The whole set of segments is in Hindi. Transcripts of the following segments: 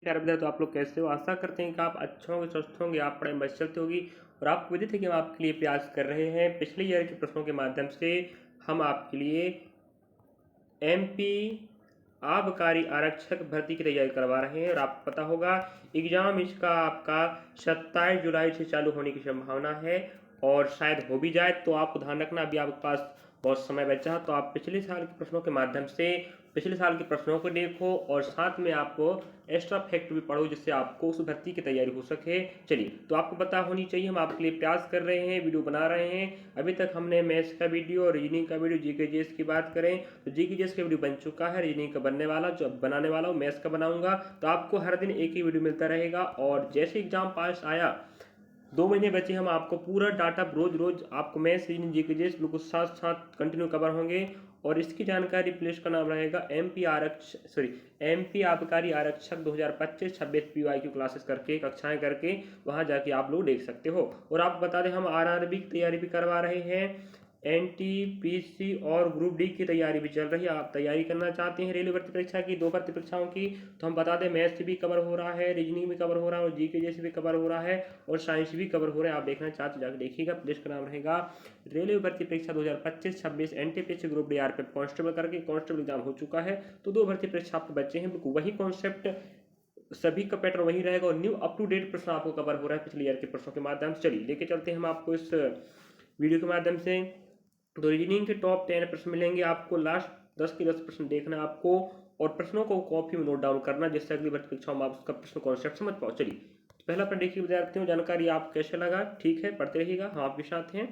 प्यारे विद्यार्थी, तो आप लोग कैसे हो? आशा करते हैं कि आप अच्छे होंगे, स्वस्थ होंगे, आप पढ़ाई में मस्त चलती होगी। और आपको विदित है कि हम आपके लिए प्रयास कर रहे हैं। पिछले ईयर के प्रश्नों के माध्यम से हम आपके लिए एमपी आबकारी आरक्षक भर्ती की तैयारी करवा रहे हैं। और आपको पता होगा एग्जाम इसका आपका 27 जुलाई से चालू होने की संभावना है और शायद हो भी जाए। तो आपको ध्यान रखना, अभी आपके पास बहुत समय बचा, तो आप पिछले साल के प्रश्नों के माध्यम से पिछले साल के प्रश्नों को देखो और साथ में आपको एक्स्ट्रा फैक्ट भी पढ़ो, जिससे आपको उस भर्ती की तैयारी हो सके। चलिए, तो आपको पता होनी चाहिए हम आपके लिए प्रयास कर रहे हैं, वीडियो बना रहे हैं। अभी तक हमने मैथ्स का वीडियो और रीजनिंग का वीडियो, जीके जीएस की बात करें तो जीके जीएस का वीडियो बन चुका है, रीजनिंग का बनने वाला, जो बनाने वाला हूँ मैथ्स का बनाऊंगा। तो आपको हर दिन एक ही वीडियो मिलता रहेगा और जैसे एग्जाम पास आया 2 महीने बचे, हम आपको पूरा डाटा रोज रोज आपको मैथ्स रीजनिंग जीके जीएस बिल्कुल साथ साथ कंटिन्यू कवर होंगे। और इसकी जानकारी प्लेलिस्ट का नाम रहेगा एमपी आबकारी आरक्षक 2025-26 पीवाई क्लासेस करके, कक्षाएं करके वहां जाके आप लोग देख सकते हो। और आप बता दें हम आरआरबी की तैयारी भी करवा रहे हैं, एनटीपीसी और ग्रुप डी की तैयारी भी चल रही है। आप तैयारी करना चाहते हैं रेलवे भर्ती परीक्षा की, 2 भर्ती परीक्षाओं की, तो हम बता दें मैथ्स भी कवर हो रहा है, रीजनिंग भी कवर हो रहा है और जीके जैसे भी कवर हो रहा है और साइंस भी कवर हो रहा है। आप देखना चाहते जाकर देखिएगा। प्लेलिस्ट का नाम रहेगा रेलवे भर्ती परीक्षा 2025-26 NTPC group D RPF constable करके। कांस्टेबल एग्जाम हो चुका है, तो 2 भर्ती परीक्षा आपके बच्चे हैं, बिल्कुल वही कॉन्सेप्ट, सभी का पैटर्न वही रहेगा और न्यू अप टू डेट प्रश्न आपको कवर हो रहा है पिछले ईयर के प्रश्नों के माध्यम से। चलिए लेके चलते हैं हम आपको इस वीडियो के माध्यम से। तो रीजनिंग के टॉप 10 प्रश्न मिलेंगे आपको, लास्ट 10 के 10 प्रश्न देखना आपको और प्रश्नों को कॉपी में नोट डाउन करना, जिससे अगली भर्ती परीक्षाओं में आप उसका प्रश्न कॉन्सेप्ट समझ पाओ। चलिए, तो पहला प्रश्न देखिए विद्यार्थियों, जानकारी आप कैसे लगा? ठीक है, पढ़ते रहिएगा, हम आपके साथ हैं।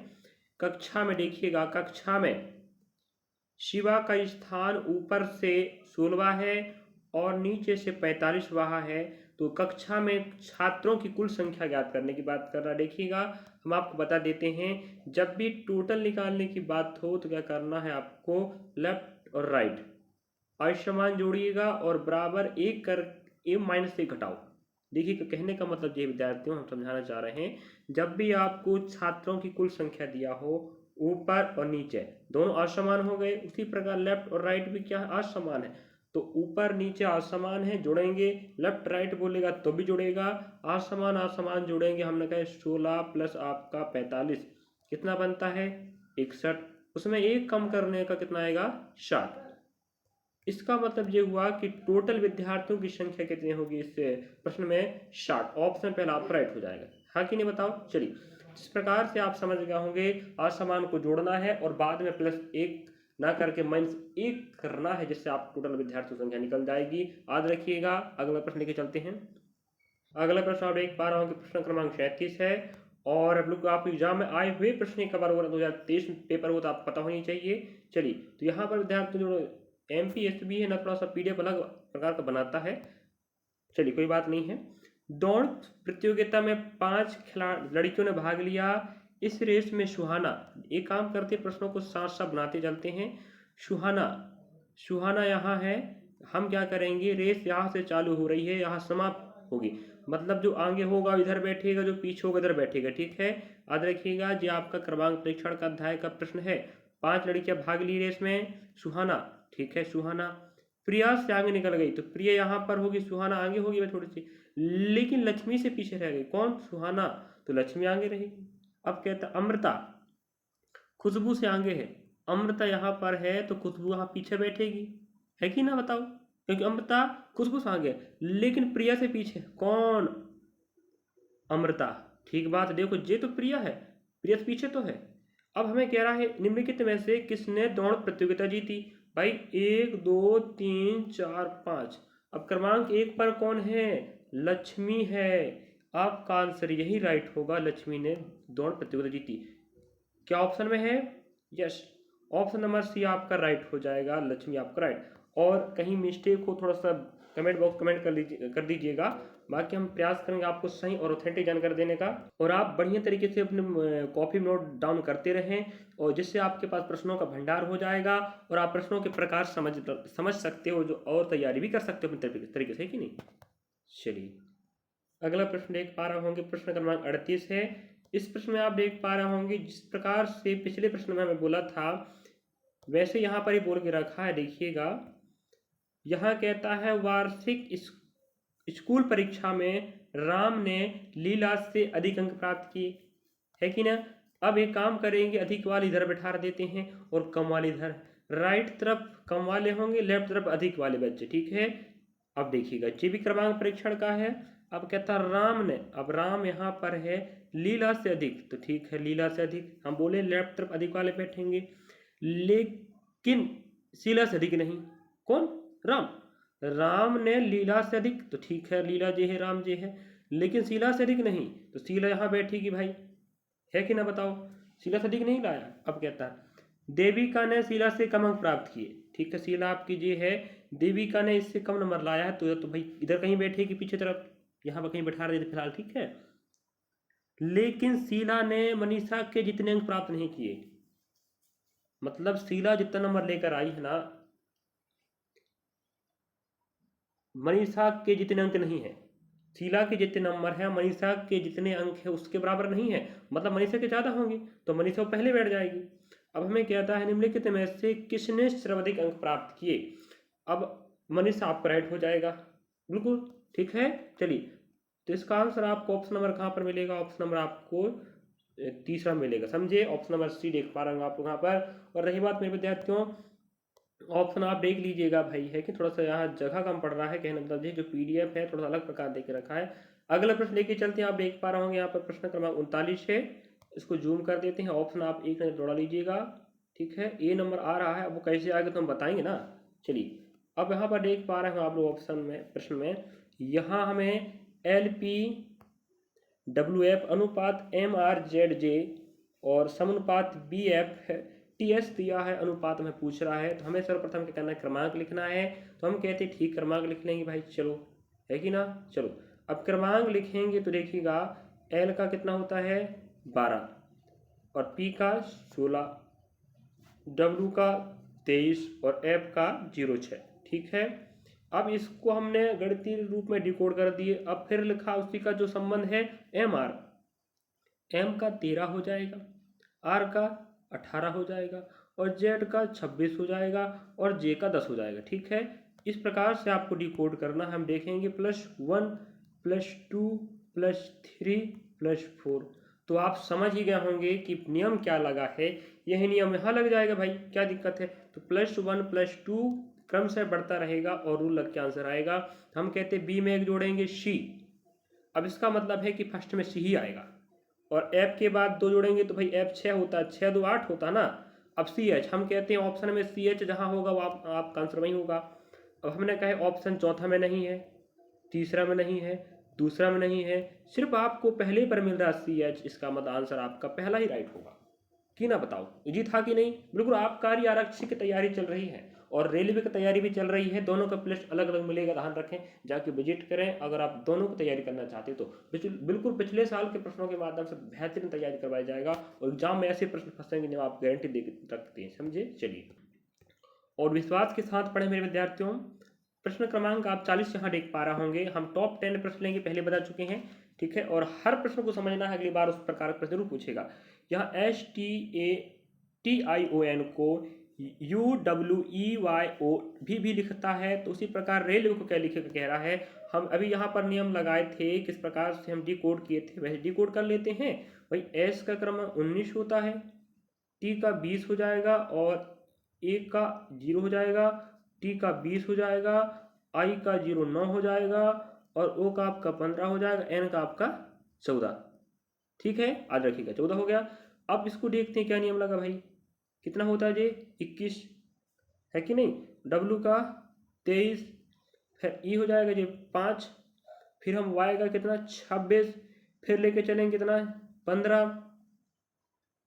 कक्षा में देखिएगा, कक्षा में शिवा का स्थान ऊपर से 16वां है और नीचे से 45वां है। तो कक्षा में छात्रों की कुल संख्या ज्ञात करने की बात कर रहा है। देखिएगा, हम आपको बता देते हैं, जब भी टोटल निकालने की बात हो तो क्या करना है आपको, लेफ्ट और राइट असमान जोड़िएगा और बराबर एक कर ए माइनस एक घटाओ। देखिए, कहने का मतलब ये विद्यार्थियों हम समझाना चाह रहे हैं, जब भी आपको छात्रों की कुल संख्या दिया हो, ऊपर और नीचे दोनों असमान हो गए, उसी प्रकार लेफ्ट और राइट भी क्या है, असमान है। तो ऊपर नीचे असमान है, जोड़ेंगे, लेफ्ट राइट बोलेगा तो भी जुड़ेगा, असमान असमान जोड़ेंगे। हमने कहा 16 प्लस आपका 45 कितना बनता है, 61। उसमें एक कम करने का कितना आएगा, 60। इसका मतलब ये हुआ कि टोटल विद्यार्थियों की संख्या कितनी होगी इस प्रश्न में, 60। ऑप्शन पहला आपका राइट हो जाएगा, हाँ कि नहीं बताओ। चलिए, इस प्रकार से आप समझ गए होंगे, असमान को जोड़ना है और बाद में प्लस एक ना करके माइनस एक करना है, जिससे आप टोटल विद्यार्थियों की संख्या निकल जाएगी। याद रखिएगा। अगला प्रश्न लेके चलते हैं। अगला प्रश्न आप देख पा रहे हो कि प्रश्न क्रमांक 37 है और अब लोग आप एग्जाम में आए हुए प्रश्न कवर हो रहा है, 2023 पेपर हो तो आपको पता होनी चाहिए। चलिए, तो यहाँ पर विद्यार्थी जो एमपीएसबी है ना, थोड़ा सा पीडीएफ अलग प्रकार का बनाता है। चलिए, कोई बात नहीं है। दौड़ प्रतियोगिता में 5 लड़कियों ने भाग लिया। इस रेस में सुहाना, एक काम करते प्रश्नों को साथ साथ बनाते चलते हैं। सुहाना सुहाना यहाँ है, हम क्या करेंगे, रेस यहाँ से चालू हो रही है, यहाँ समाप्त होगी, मतलब जो आगे होगा इधर बैठेगा, जो पीछे होगा इधर बैठेगा। ठीक है, याद रखिएगा। जो आपका क्रमांक परीक्षण का अध्याय का प्रश्न है, 5 लड़कियां भाग ली रेस में, सुहाना, ठीक है, सुहाना प्रिया से आगे निकल गई, तो प्रिया यहाँ पर होगी, सुहाना आगे होगी वह थोड़ी सी, लेकिन लक्ष्मी से पीछे रह गई। कौन, सुहाना, तो लक्ष्मी आगे रहेगी। अब कहता अमृता खुशबू से आगे है, अमृता यहाँ पर है तो खुशबू यहाँ पीछे बैठेगी, है कि ना बताओ, क्योंकि अमृता खुशबू से आगे है, लेकिन प्रिया से पीछे कौन, अमृता। ठीक बात, देखो ये तो प्रिया है, प्रिया से पीछे तो है। अब हमें कह रहा है निम्नलिखित में से किसने दौड़ प्रतियोगिता जीती। भाई 1 2 3 4 5, अब क्रमांक 1 पर कौन है, लक्ष्मी है। आपका आंसर यही राइट होगा, लक्ष्मी ने दौड़ प्रतियोगिता जीती। क्या ऑप्शन में है, यस, ऑप्शन नंबर सी आपका राइट हो जाएगा, लक्ष्मी आपका राइट। और कहीं मिस्टेक हो थोड़ा सा कमेंट बॉक्स कमेंट कर दीजिएगा, बाकी हम प्रयास करेंगे आपको सही और ऑथेंटिक जानकारी देने का। और आप बढ़िया तरीके से अपने कॉपी में नोट डाउन करते रहें, और जिससे आपके पास प्रश्नों का भंडार हो जाएगा और आप प्रश्नों के प्रकार समझ सकते हो, जो और तैयारी भी कर सकते हो अपने तरीके से, कि नहीं। चलिए, अगला प्रश्न देख पा रहे होंगे, प्रश्न क्रमांक 38 है। इस प्रश्न में आप देख पा रहे होंगे, जिस प्रकार से पिछले प्रश्न में हमें बोला था वैसे यहाँ पर ही बोल के रखा है। देखिएगा, यहाँ कहता है वार्षिक स्कूल परीक्षा में राम ने लीला से अधिक अंक प्राप्त किए, है कि ना। अब एक काम करेंगे, अधिक वाले इधर बैठा देते हैं और कम वाले इधर। राइट तरफ कम वाले होंगे, लेफ्ट तरफ अधिक वाले बच्चे, ठीक है। अब देखिएगा जीवी क्रमांक परीक्षण का है। अब कहता है राम ने, अब राम यहाँ पर है लीला से अधिक, तो ठीक है लीला से अधिक, हम बोले लेफ्ट तरफ अधिक वाले बैठेंगे। लेकिन शीला से अधिक नहीं, कौन, राम। राम ने लीला से अधिक, तो ठीक है लीला जी है, राम जी है। लेकिन शीला से अधिक नहीं, तो शीला यहाँ बैठेगी भाई, है कि ना, बताओ। शीला से अधिक नहीं लाया। अब कहता है देविका ने शीला से कम अंक प्राप्त किए, ठीक है शीला आपकी ये है, देविका ने इससे कम नंबर लाया है, तो भाई इधर कहीं बैठेगी पीछे तरफ, यहाँ पर कहीं बैठा देते फिलहाल, ठीक है। लेकिन शीला ने मनीषा के जितने अंक प्राप्त नहीं किए, मतलब शीला जितना नंबर लेकर आई है ना, मनीषा के जितने अंक नहीं है। शीला के जितने नंबर है मनीषा के जितने अंक है उसके बराबर नहीं है, मतलब मनीषा के ज़्यादा होंगे, तो मनीषा पहले बैठ जाएगी। अब हमें कहता है निम्नलिखित में से किसने सर्वाधिक अंक प्राप्त किए। अब मनीषा आपका राइट हो जाएगा, बिल्कुल ठीक है। चलिए, तो इसका आंसर आपको ऑप्शन नंबर कहाँ पर मिलेगा, ऑप्शन नंबर आपको तीसरा मिलेगा, समझे। ऑप्शन नंबर सी देख पा रहे होंगे आप लोग यहाँ पर। और रही बात मेरे विद्यार्थियों, ऑप्शन आप देख लीजिएगा भाई, है कि थोड़ा सा यहाँ जगह कम पड़ रहा है, कहने मतलब जी जो पीडीएफ है थोड़ा सा अलग प्रकार देके रखा है। अगला प्रश्न लेके चलते हैं, आप देख पा रहे होंगे यहाँ पर प्रश्न क्रमांक 39 है, इसको जूम कर देते हैं, ऑप्शन आप एक नजर दौड़ा लीजिएगा, ठीक है। ए नंबर आ रहा है, अब वो कैसे आएगा तो हम बताएंगे ना। चलिए, अब यहाँ पर देख पा रहे हैं आप लोग ऑप्शन में, प्रश्न में यहाँ हमें LPWF अनुपात MRZJ और समानुपात BF TS दिया है, अनुपात में पूछ रहा है, तो हमें सर्वप्रथम क्या करना है, क्रमांक लिखना है। तो हम कहते हैं ठीक क्रमांक लिख लेंगे भाई, चलो, है कि ना। चलो, अब क्रमांक लिखेंगे तो देखिएगा L का कितना होता है 12 और P का 16, W का 23 और F का 06, ठीक है। अब इसको हमने गणितीय रूप में डिकोड कर दिए। अब फिर लिखा उसी का जो संबंध है MR, M का 13 हो जाएगा, R का 18 हो जाएगा और Z का 26 हो जाएगा और J का 10 हो जाएगा, ठीक है। इस प्रकार से आपको डिकोड करना, हम देखेंगे +1 +2 +3 +4, तो आप समझ ही गए होंगे कि नियम क्या लगा है, यही नियम यहाँ लग जाएगा भाई, क्या दिक्कत है। तो +1 +2 क्रम से बढ़ता रहेगा और रूल लग के आंसर आएगा। हम कहते हैं बी में एक जोड़ेंगे सी, अब इसका मतलब है कि फर्स्ट में सी ही आएगा, और एफ के बाद 2 जोड़ेंगे तो भाई एफ 6 होता है, 6 2 8 होता है ना। अब सी एच, हम कहते हैं ऑप्शन में सी एच जहाँ होगा वो आपका आंसर वही होगा। अब हमने कहा ऑप्शन चौथा में नहीं है, तीसरा में नहीं है, दूसरा में नहीं है, सिर्फ आपको पहले पर मिल रहा है सी एच, इसका मतलब आंसर आपका पहला ही राइट होगा। कि ना बताओ, इजी था कि नहीं। बिल्कुल आबकारी आरक्षी की तैयारी चल रही है और रेलवे की तैयारी भी चल रही है, दोनों का प्लेस अलग अलग मिलेगा, ध्यान रखें, जाके विजिट करें अगर आप दोनों की तैयारी करना चाहते हो तो। बिल्कुल पिछले साल के प्रश्नों के माध्यम से बेहतरीन तैयारी करवाया जाएगा और एग्जाम में ऐसे प्रश्न फंसेंगे जब आप गारंटी दे रखते हैं, समझे। चलिए, और विश्वास के साथ पढ़े मेरे विद्यार्थियों। प्रश्न क्रमांक आप 40 यहाँ देख पा रहे होंगे, हम टॉप 10 प्रश्न लेंगे, पहले बता चुके हैं, ठीक है। और हर प्रश्न को समझना है, अगली बार उस प्रकार का प्रश्न जरूर पूछेगा। यहाँ STATION को UWEYO भी लिखता है, तो उसी प्रकार रेलवे को क्या लिखेगा कह रहा है। हम अभी यहाँ पर नियम लगाए थे, किस प्रकार से हम डिकोड किए थे वैसे डिकोड कर लेते हैं भाई। S का क्रम 19 होता है, T का 20 हो जाएगा और A का 0 हो जाएगा, T का 20 हो जाएगा, I का 0 9 हो जाएगा और O का आपका 15 हो जाएगा, N का आपका 14, ठीक है। आज रखिएगा 14 हो गया। अब इसको देखते हैं क्या नियम लगा भाई, कितना होता है जी 21, है कि नहीं। W का 23, फिर E हो जाएगा जी 5, फिर हम Y का कितना 26, फिर लेके चलेंगे कितना 15,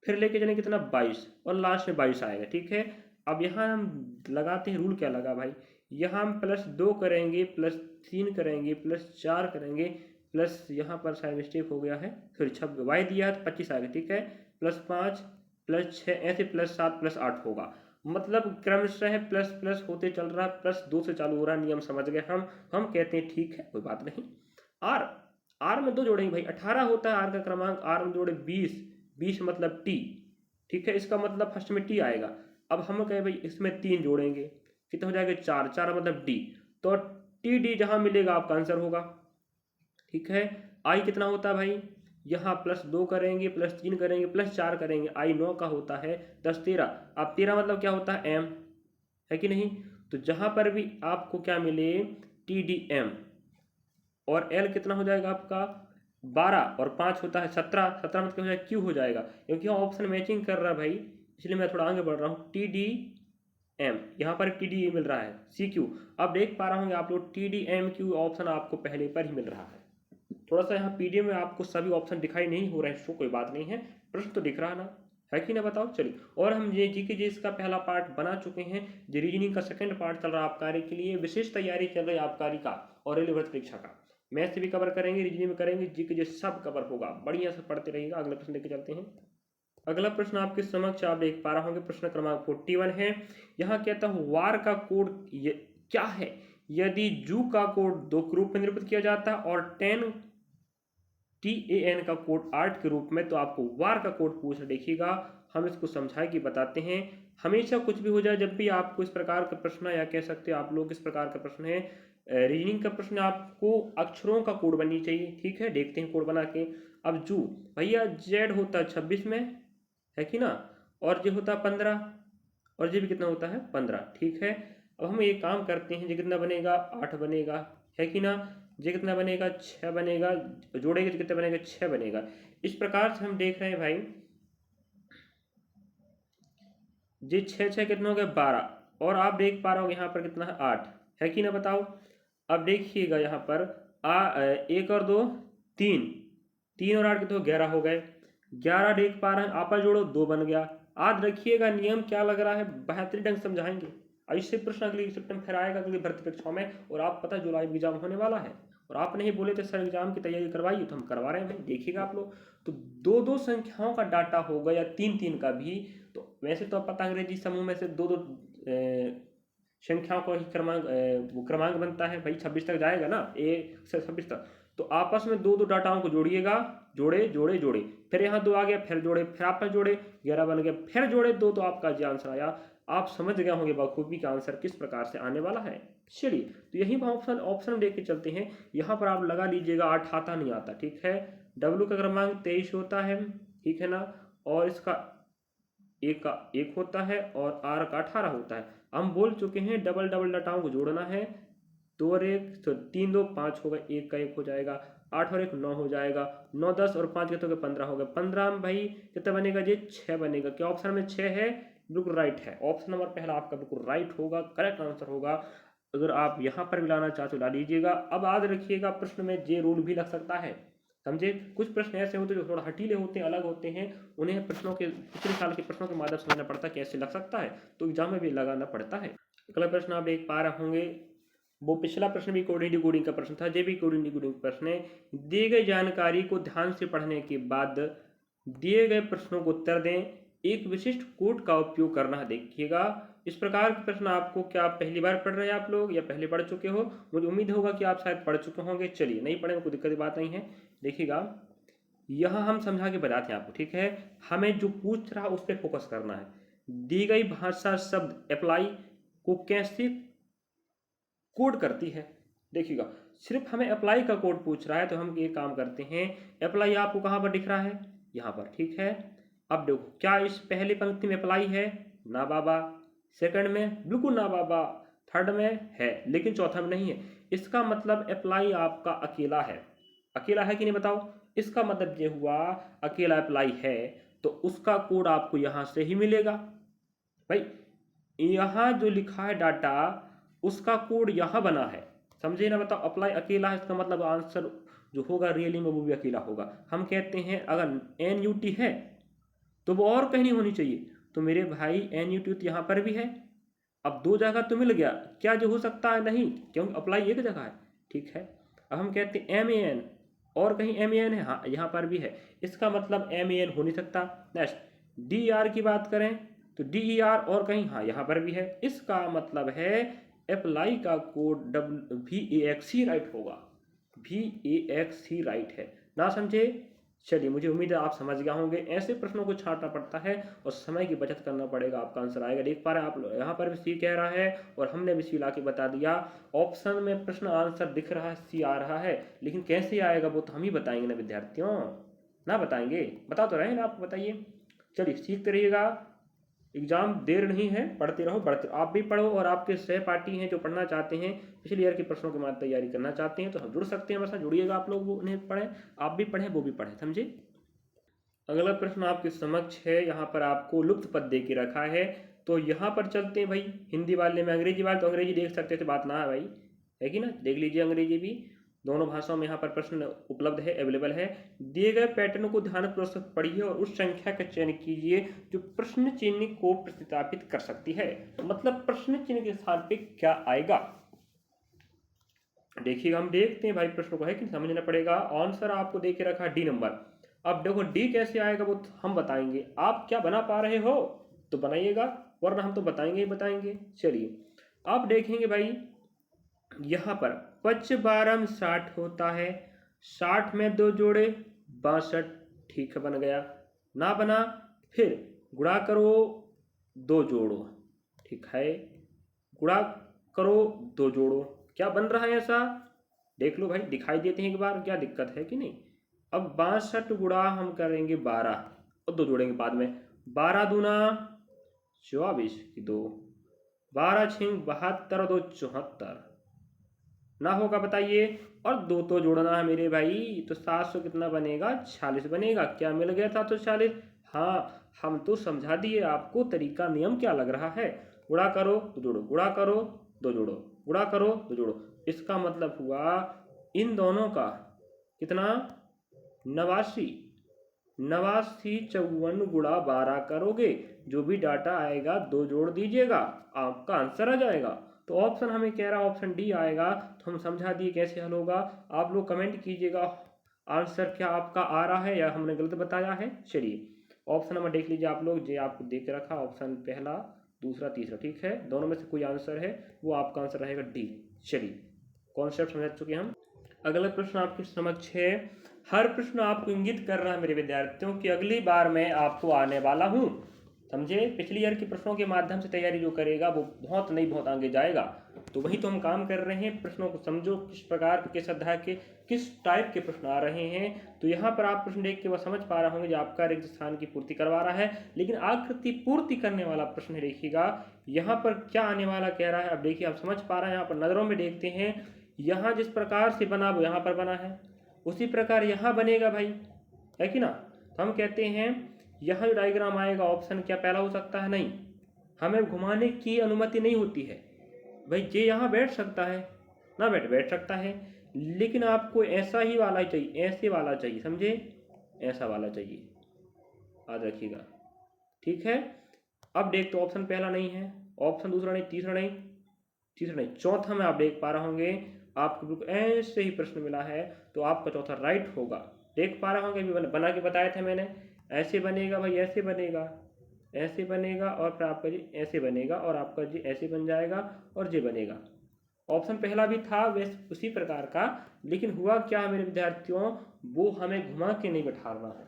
फिर लेके चलेंगे कितना 22 और लास्ट में 22 आएगा, ठीक है। अब यहाँ हम लगाते हैं रूल, क्या लगा भाई, यहाँ हम +2 करेंगे, +3 करेंगे, +4 करेंगे, प्लस यहाँ पर शायद मिस्टेक हो गया है, फिर 26 वाई दिया है तो 25 आएगा, ठीक है। +5 +6 ऐसे +7 +8 होगा, मतलब क्रमशः प्लस प्लस होते चल रहा है, +2 से चालू हो रहा है, नियम समझ गए हम कहते हैं ठीक है कोई बात नहीं। आर में 2 जोड़ेंगे भाई, 18 होता है आर का क्रमांक, आर में जोड़े 20 मतलब टी, ठीक है, इसका मतलब फर्स्ट में टी आएगा। अब हम कहें भाई इसमें 3 जोड़ेंगे, कितना हो जाएगा 4 मतलब डी, तो टी डी जहाँ मिलेगा आपका आंसर होगा। ठीक है, आई कितना होता है भाई, यहाँ +2 करेंगे, +3 करेंगे, +4 करेंगे, आई 9 का होता है 10 13। अब 13 मतलब क्या होता है, एम, है कि नहीं। तो जहाँ पर भी आपको क्या मिले, टी डी एम, और एल कितना हो जाएगा आपका 12, और 5 होता है 17, 17 मतलब क्या हो जाएगा, क्यू हो जाएगा, क्योंकि यहाँ ऑप्शन मैचिंग कर रहा है भाई, इसलिए मैं थोड़ा आगे बढ़ रहा हूँ। टी डी एम, यहाँ पर टी डी मिल रहा है, सी क्यू। अब देख पा रहे होंगे आप लोग, T D M Q option आपको पहले पर ही मिल रहा है। थोड़ा सा यहाँ पीडीएफ में आपको सभी ऑप्शन दिखाई नहीं हो रहे हैं, सो कोई बात नहीं है, प्रश्न तो दिख रहा ना, है कि ना, बताओ। चलिए, और हम ये जी के जी इसका पहला पार्ट बना चुके हैं, जो रीजनिंग का सेकंड पार्ट चल रहा है आबकारी के लिए, विशेष तैयारी चल रही है आबकारी का और रेलवे भर्ती परीक्षा का। मैथ से भी कवर करेंगे, रीजनिंग में करेंगे, जी के जी सब कवर होगा, बढ़िया से पढ़ते रहिएगा। अगला प्रश्न लेके चलते हैं। अगला प्रश्न आपके समक्ष आप देख पा रहे होंगे, प्रश्न क्रमांक 41 है। यहाँ कहता हूँ वार का कोड क्या है यदि जू का कोड 2 के रूप में निरूपित किया जाता है और TAN का कोड 8 के रूप में, तो आपको वार का कोड पूछ देखिएगा, हम इसको समझा के बताते हैं। हमेशा कुछ भी हो जाए, जब भी आपको इस प्रकार का प्रश्न, या कह सकते हो आप लोग इस प्रकार का प्रश्न है, रीजनिंग का प्रश्न, आपको अक्षरों का कोड बननी चाहिए। ठीक है, देखते हैं कोड बना के। अब जू भैया, जेड होता है 26 में, है कि ना, और जे होता है 15, और जे भी कितना होता है 15। ठीक है, अब हम एक काम करते हैं, जे कितना बनेगा 8 बनेगा, है कि ना, जे कितना बनेगा 6 बनेगा, जोड़ेंगे तो कितना बनेगा 6 बनेगा। इस प्रकार से हम देख रहे हैं भाई, जे 6 6 कितना हो गया 12, और आप देख पा रहे हो यहाँ पर कितना है 8, है कि ना, बताओ। अब देखिएगा यहाँ पर 1 और 2 3, 3 और 8 कितने हो 11 हो गए, 11 देख पा रहे हैं, आपस जोड़ो 2 बन गया। आज रखिएगा, नियम क्या लग रहा है, बेहतरीन ढंग से समझाएंगे। इससे प्रश्न अगले सेप्टेम्बर फिर आएगा, अगली भर्ती परीक्षाओं में, और आप पता जुलाई में एग्जाम होने वाला है, और आप नहीं बोले थे सर एग्जाम की तैयारी करवाइए, तो हम करवा रहे हैं भाई, देखिएगा आप लोग। तो 2 2 संख्याओं का डाटा होगा, या 3 3 का भी, तो वैसे तो आप पता अंग्रेजी समूह में से 2 2 संख्याओं का ही क्रमांक, वो क्रमांक बनता है भाई, 26 तक जाएगा ना, 1 से 26 तक। तो आपस में 2 2 डाटाओं को जोड़िएगा, जोड़े जोड़े जोड़े, फिर यहाँ 2 आ गया, फिर जोड़े, फिर आपस जोड़े 11 बन गया, फिर जोड़े 2, तो आपका जो आंसर आया, आप समझ गए होंगे बखूबी का आंसर किस प्रकार से आने वाला है। चलिए, तो यही ऑप्शन ऑप्शन देख के चलते हैं। यहाँ पर आप लगा लीजिएगा, 8 आता नहीं आता। ठीक है, डब्ल्यू का क्रमांक 23 होता है, ठीक है ना, और इसका एक का 1 होता है, और आर का 18 होता है। हम बोल चुके हैं डबल डबल डाटाओं को जोड़ना है, 2 और 1 तो 3 2 5 होगा, 1 का 1 हो जाएगा, 8 और 1 9 हो जाएगा, 9 10 और 5 कितने हो गए 15 हो गए, 15 में भाई कितना बनेगा जी 6 बनेगा। क्या ऑप्शन में 6 है, बिल्कुल राइट है, ऑप्शन नंबर पहला आपका बिल्कुल राइट होगा, करेक्ट आंसर होगा। अगर आप यहाँ पर भी लाना चाहते हो ला लीजिएगा। अब याद रखिएगा, प्रश्न में जे रूल भी लग सकता है, समझे। कुछ प्रश्न ऐसे होते हैं जो थोड़ा हटीले होते हैं, अलग होते हैं, उन्हें प्रश्नों के पिछले साल के प्रश्नों के माध्यम से समझना पड़ता है कैसे लग सकता है, तो एग्जाम में भी लगाना पड़ता है। अगला प्रश्न आप देख पा रहे होंगे, वो पिछला प्रश्न भी कोडिंग डिकोडिंग का प्रश्न था, ये भी कोडिंग डिकोडिंग प्रश्न है। दी गई जानकारी को ध्यान से पढ़ने के बाद दिए गए प्रश्नों को उत्तर दें, एक विशिष्ट कोड का उपयोग करना। देखिएगा, इस प्रकार के प्रश्न आपको, क्या आप पहली बार पढ़ रहे हैं आप लोग, या पहले पढ़ चुके हो, मुझे उम्मीद होगा कि आप शायद पढ़ चुके होंगे। चलिए, नहीं पढ़े कोई दिक्कत की बात नहीं है। देखिएगा, यहाँ हम समझा के बताते हैं आपको, ठीक है। हमें जो पूछ रहा है उस पर फोकस करना है। दी गई भाषा शब्द अप्लाई को कैसे कोड करती है। देखिएगा, सिर्फ हमें अप्लाई का कोड पूछ रहा है, तो हम ये काम करते हैं, अप्लाई आपको कहाँ पर दिख रहा है, यहाँ पर, ठीक है। अब देखो, क्या इस पहली पंक्ति में अप्लाई है, ना बाबा, सेकंड में बिल्कुल ना बाबा, थर्ड में है लेकिन चौथा में नहीं है। इसका मतलब अप्लाई आपका अकेला है, अकेला है कि नहीं बताओ। इसका मतलब ये हुआ अकेला अप्लाई है, तो उसका कोड आपको यहाँ से ही मिलेगा भाई। यहाँ जो लिखा है डाटा, उसका कोड यहाँ बना है, समझे ना, बताओ। अप्लाई अकेला है, इसका मतलब आंसर जो होगा रियली में वो भी अकेला होगा। हम कहते हैं अगर NUT है तो वो और कहीं नहीं होनी चाहिए, तो मेरे भाई NUT तो यहाँ पर भी है। अब 2 जगह तो मिल गया, क्या जो हो सकता है, नहीं, क्योंकि अप्लाई एक जगह है, ठीक है। अब हम कहते हैं MAN, और कहीं MAN है, हाँ यहाँ पर भी है, इसका मतलब MAN हो नहीं सकता। नेक्स्ट DER की बात करें तो DER, और कहीं, हाँ यहाँ पर भी है, इसका मतलब है अप्लाई का कोड VAXC राइट होगा, VAXC राइट है ना, समझे। चलिए, मुझे उम्मीद है आप समझ गए होंगे। ऐसे प्रश्नों को छांटना पड़ता है और समय की बचत करना पड़ेगा, आपका आंसर आएगा। देख पा रहे हैं आप लोग, यहाँ पर भी सी कह रहा है और हमने भी सी ला के बता दिया। ऑप्शन में प्रश्न आंसर दिख रहा है, सी आ रहा है, लेकिन कैसे आएगा वो तो हम ही बताएंगे ना विद्यार्थियों, ना बताएंगे? बता तो रहे हैं ना आपको, बताइए। चलिए, सीखते रहिएगा, एग्जाम देर नहीं है, पढ़ते रहो, बढ़ते रहो। आप भी पढ़ो और आपके सहपाठी हैं जो पढ़ना चाहते हैं, पिछले ईयर के प्रश्नों के बाद तैयारी करना चाहते हैं, तो हम जुड़ सकते हैं। बस जुड़िएगा आप लोग, वो उन्हें पढ़ें, आप भी पढ़ें, वो भी पढ़ें, समझे। अगला प्रश्न आपके समक्ष है, यहाँ पर आपको लुप्त पद दे के रखा है, तो यहाँ पर चलते हैं भाई। हिंदी वाले में अंग्रेजी वाले तो अंग्रेजी देख सकते थे, बात ना है भाई, है कि ना। देख लीजिए अंग्रेजी भी, दोनों भाषाओं में यहाँ पर प्रश्न उपलब्ध है, अवेलेबल है। दिए गए पैटर्न को ध्यानपूर्वक पढ़िए और उस संख्या का चयन कीजिए जो प्रश्न चिन्ह को प्रतिस्थापित कर सकती है। मतलब प्रश्न चिन्ह के स्थान पे क्या आएगा, देखिएगा। हम देखते हैं भाई प्रश्न को, है कि समझना पड़ेगा। आंसर आपको दे के रखा डी नंबर। अब देखो डी कैसे आएगा वो हम बताएंगे, आप क्या बना पा रहे हो तो बनाइएगा, वरना हम तो बताएंगे ही बताएंगे। चलिए, आप देखेंगे भाई, यहाँ पर 5 12 60 होता है, 60 में 2 जोड़े 62, ठीक है, बन गया। ना बना, फिर गुणा करो 2 जोड़ो, ठीक है, गुणा करो 2 जोड़ो, क्या बन रहा है ऐसा, देख लो भाई, दिखाई देते हैं एक बार, क्या दिक्कत है कि नहीं। अब 62 गुणा हम करेंगे 12 और 2 जोड़ेंगे बाद में, 12 दूना 24 की 2, 12 छिंग 72 और 2 74, ना होगा बताइए। और 2 तो जोड़ना है मेरे भाई, तो 700 कितना बनेगा, 46 बनेगा। क्या मिल गया था तो 46, हाँ, हम तो समझा दिए आपको तरीका, नियम क्या लग रहा है। गुणा करो तो जोड़ो, गुणा करो 2 जोड़ो, गुणा करो 2 जोड़ो, इसका मतलब हुआ इन दोनों का कितना, 89। 89 54 गुणा 12 करोगे, जो भी डाटा आएगा 2 जोड़ दीजिएगा, आपका आंसर आ जाएगा। तो ऑप्शन हमें कह रहा है ऑप्शन डी आएगा, तो हम समझा दिए कैसे हल होगा। आप लोग कमेंट कीजिएगा आंसर क्या आपका आ रहा है या हमने गलत बताया है। चलिए, ऑप्शन नंबर देख लीजिए आप लोग, जो आपको देख रखा ऑप्शन पहला, दूसरा, तीसरा, ठीक है, दोनों में से कोई आंसर है वो आपका आंसर रहेगा डी। चलिए, कॉन्सेप्ट समझ चुके हम। अगला प्रश्न आपके समक्ष है। हर प्रश्न आपको इंगित कर रहा है मेरे विद्यार्थियों कि अगली बार मैं आपको आने वाला हूँ, समझे। पिछली ईयर के प्रश्नों के माध्यम से तैयारी जो करेगा वो बहुत नहीं बहुत आगे जाएगा, तो वही तो हम काम कर रहे हैं। प्रश्नों को समझो, किस प्रकार के, किस अध्याय के, किस टाइप के प्रश्न आ रहे हैं। तो यहाँ पर आप प्रश्न देख के वह समझ पा रहे होंगे जो आपका रिक्त स्थान की पूर्ति करवा रहा है, लेकिन आकृति पूर्ति करने वाला प्रश्न देखिएगा यहाँ पर क्या आने वाला कह रहा है। अब देखिए, आप समझ पा रहे हैं, यहाँ पर नजरों में देखते हैं, यहाँ जिस प्रकार से बना वो यहाँ पर बना है, उसी प्रकार यहाँ बनेगा भाई, है कि ना। तो हम कहते हैं यहाँ जो डायग्राम आएगा, ऑप्शन क्या पहला हो सकता है, नहीं, हमें घुमाने की अनुमति नहीं होती है भाई। ये यहाँ बैठ सकता है ना, बैठ सकता है, लेकिन आपको ऐसा ही वाला चाहिए, ऐसे वाला चाहिए, समझे, ऐसा वाला चाहिए, याद रखिएगा, ठीक है। अब देख, तो ऑप्शन पहला नहीं है, ऑप्शन दूसरा नहीं, तीसरा नहीं, तीसरा नहीं, चौथा में आप देख पा रहे होंगे आपको बिल्कुल ऐसे ही प्रश्न मिला है, तो आपका चौथा राइट होगा। देख पा रहे होंगे, अभी बना के बताया था मैंने, ऐसे बनेगा भाई, ऐसे बनेगा, ऐसे बनेगा, और फिर आपका जी ऐसे बनेगा, और आपका जी ऐसे बन जाएगा, और ये बनेगा। ऑप्शन पहला भी था वैसे उसी प्रकार का, लेकिन हुआ क्या है मेरे विद्यार्थियों, वो हमें घुमा के नहीं बैठाना है,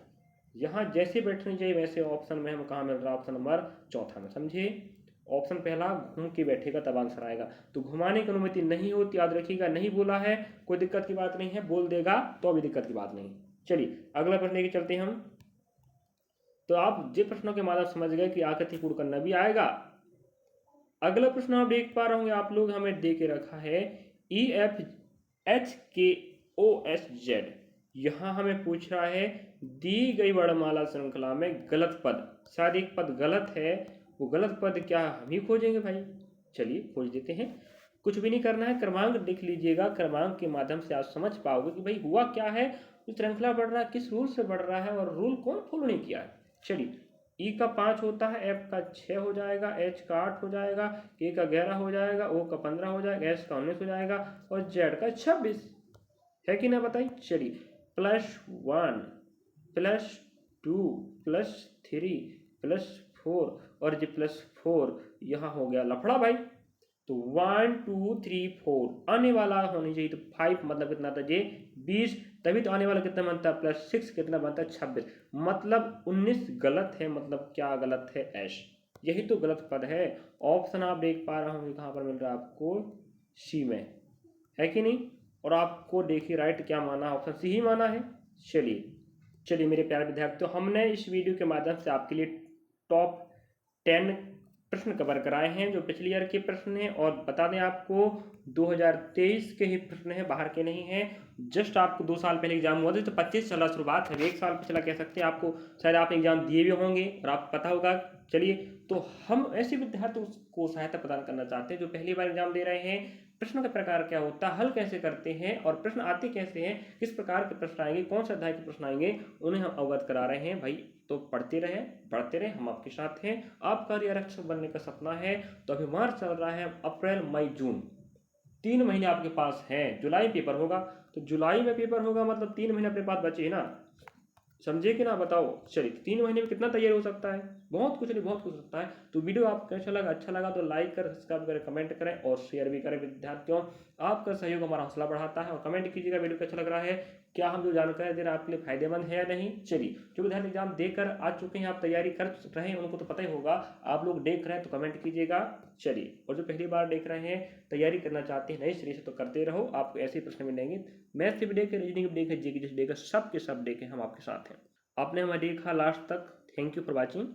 यहाँ जैसे बैठनी चाहिए वैसे ऑप्शन में हमें कहाँ मिल रहा है, ऑप्शन नंबर चौथा में, समझे। ऑप्शन पहला घूम के बैठेगा तब आंसर आएगा, तो घुमाने की अनुमति नहीं होती, याद रखिएगा। नहीं बोला है, कोई दिक्कत की बात नहीं है, बोल देगा तो अभी दिक्कत की बात नहीं। चलिए, अगला प्रश्न लेके चलते हैं हम। तो आप जिन प्रश्नों के माध्यम समझ गए कि आकृति पूर्ण करना भी आएगा। अगला प्रश्न आप देख पा रहे होंगे, आप लोग हमें दे के रखा है EFHKOSZ। यहाँ हमें पूछ रहा है दी गई वर्णमाला श्रृंखला में गलत पद, शायद एक पद गलत है, वो गलत पद क्या हम ही खोजेंगे भाई। चलिए, खोज देते हैं, कुछ भी नहीं करना है, क्रमांक लिख लीजिएगा, क्रमांक के माध्यम से आप समझ पाओगे कि भाई हुआ क्या है, श्रृंखला बढ़ रहा है, किस रूल से बढ़ रहा है, और रूल कौन फॉलो नहीं किया है। चलिए, ई का 5 होता है, एफ का 6 हो जाएगा, एच का 8 हो जाएगा, के का 11 हो जाएगा, ओ का 15 हो जाएगा, एस का 19 हो जाएगा, और जेड का 26, है कि ना, बताइए। चलिए, +1 +2 +3 +4 और जी +4, यहाँ हो गया लफड़ा भाई। तो 1 2 3 4 आने वाला होनी चाहिए, तो 5 मतलब कितना था जी, 20, तभी तो आने वाला कितना बनता है +6 कितना बनता है 26, मतलब 19 गलत है। मतलब क्या गलत है ऐश, यही तो गलत पद है। ऑप्शन आप देख पा रहे होंगे कहाँ पर मिल रहा है आपको, सी में, है कि नहीं। और आपको देखिए राइट क्या माना, ऑप्शन सी ही माना है। चलिए चलिए मेरे प्यारे विद्यार्थियों, हमने इस वीडियो के माध्यम से आपके लिए टॉप 10 प्रश्न कवर कराए हैं जो पिछले ईयर के प्रश्न हैं। और बता दें आपको 2023 के ही प्रश्न हैं, बाहर के नहीं हैं। जस्ट आपको 2 साल पहले एग्जाम हुआ था तो 25 चला शुरुआत है, 1 साल पिछला कह सकते हैं। आपको शायद आप एग्जाम दिए भी होंगे और आपको पता होगा। चलिए, तो हम ऐसे विद्यार्थियों को सहायता प्रदान करना चाहते हैं जो पहली बार एग्जाम दे रहे हैं। प्रश्नों का प्रकार क्या होता है, हल कैसे करते हैं और प्रश्न आते कैसे हैं, किस प्रकार के प्रश्न आएंगे, कौन से अध्याय के प्रश्न आएंगे, उन्हें हम अवगत करा रहे हैं भाई। तो पढ़ते रहें, पढ़ते रहें, हम आपके साथ हैं। आपका यदि आरक्षक बनने का सपना है तो अभी मार्च चल रहा है, अप्रैल मई जून 3 महीने आपके पास हैं। जुलाई पेपर होगा, तो जुलाई में पेपर होगा मतलब 3 महीने अपने पास बचे ना, समझे कि ना, बताओ। चलिए 3 महीने में कितना तैयार हो सकता है, बहुत कुछ नहीं, बहुत कुछ हो सकता है। तो वीडियो आपको कैसा लगा, अच्छा लगा तो लाइक करें, सब्सक्राइब करें, कमेंट करें और शेयर भी करें। विद्यार्थियों, आपका सहयोग हमारा हौसला बढ़ाता है। और कमेंट कीजिएगा वीडियो कैसा लग रहा है, क्या हम जो जानकारी दे रहे हैं आपके लिए फायदेमंद है या नहीं। चलिए, जो विद्यार्थी एग्जाम देकर आ चुके हैं, आप तैयारी कर रहे हैं, उनको तो पता ही होगा। आप लोग देख रहे हैं तो कमेंट कीजिएगा। चलिए, और जो पहली बार देख रहे हैं, तैयारी करना चाहते हैं नए सिरे से, तो करते रहो, आपको ऐसे प्रश्न मिलेंगे। मैथ से भी देखें, रीजनिंग भी देखें, जीके जैसे देखें, सब के सब देखें, हम आपके साथ हैं। आपने हमें देखा लास्ट तक, थैंक यू फॉर वॉचिंग।